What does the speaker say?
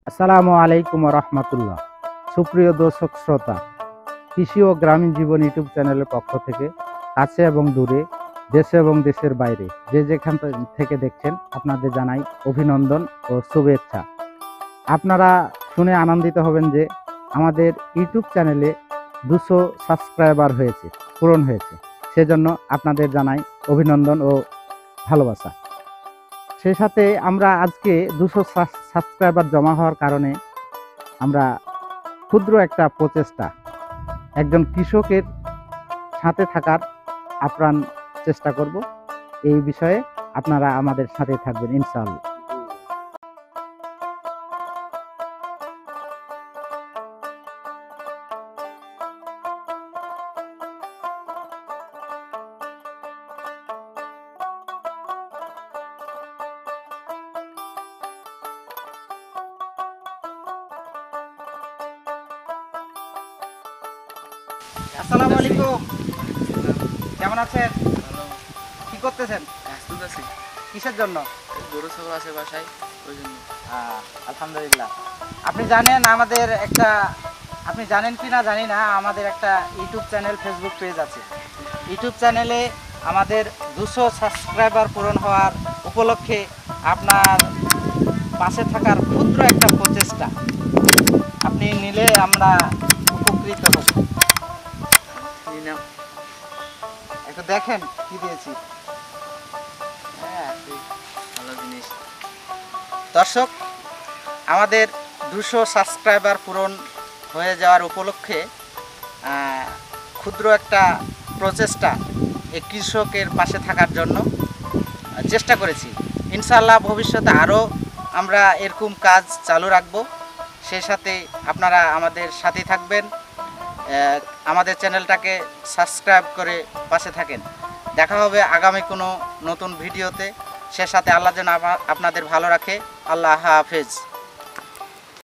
আসসালামু আলাইকুম রহমতুল্লাহ। সুপ্রিয় দর্শক শ্রোতা, কৃষি ও গ্রামীণ জীবন ইউটিউব চ্যানেলের পক্ষ থেকে কাছে এবং দূরে, দেশে এবং দেশের বাইরে যে যেখান থেকে দেখছেন আপনাদের জানাই অভিনন্দন ও শুভেচ্ছা। আপনারা শুনে আনন্দিত হবেন যে আমাদের ইউটিউব চ্যানেলে 200 সাবস্ক্রাইবার পূরণ হয়েছে। সেজন্য আপনাদের জানাই অভিনন্দন ও ভালোবাসা। সেই সাথে আমরা আজকে 200 সাবস্ক্রাইবার জমা হওয়ার কারণে আমরা ক্ষুদ্র একটা প্রচেষ্টা, একজন কৃষকের সাথে থাকার আপ্রাণ চেষ্টা করব। এই বিষয়ে আপনারা আমাদের সাথে থাকবেন ইনশাআল্লাহ। আসসালামু আলাইকুম, কেমন আছেন? ভালো। কি করতেছেন? প্রস্তুত আছি। কিসের জন্য? গরু ছাগল আছে বাসায়, ওই জন্য। আলহামদুলিল্লাহ। আপনি জানেন কি না জানি না, আমাদের একটা ইউটিউব চ্যানেল, ফেসবুক পেজ আছে। ইউটিউব চ্যানেলে আমাদের 200 সাবস্ক্রাইবার পূরণ হওয়ার উপলক্ষে আপনার পাশে থাকার ক্ষুদ্র একটা প্রচেষ্টা আপনি নিলে আমরা উপকৃত হব। নিলাম। একটু দেখেন কি দিয়েছি। হ্যাঁ, ভালো জিনিস। দর্শক, আমাদের 200 সাবস্ক্রাইবার পূরণ হয়ে যাওয়ার উপলক্ষে ক্ষুদ্র একটা প্রচেষ্টা এই কৃষকের পাশে থাকার জন্য চেষ্টা করেছি। ইনশাআল্লাহ ভবিষ্যতে আরও আমরা এরকম কাজ চালু রাখব। সেই সাথে আপনারা আমাদের সাথে থাকবেন, আমাদের চ্যানেলটাকে সাবস্ক্রাইব করে পাশে থাকেন। দেখা হবে আগামী কোনো নতুন ভিডিওতে। সে সাথে আল্লাহ যেন আপনাদের ভালো রাখে। আল্লাহ হাফেজ।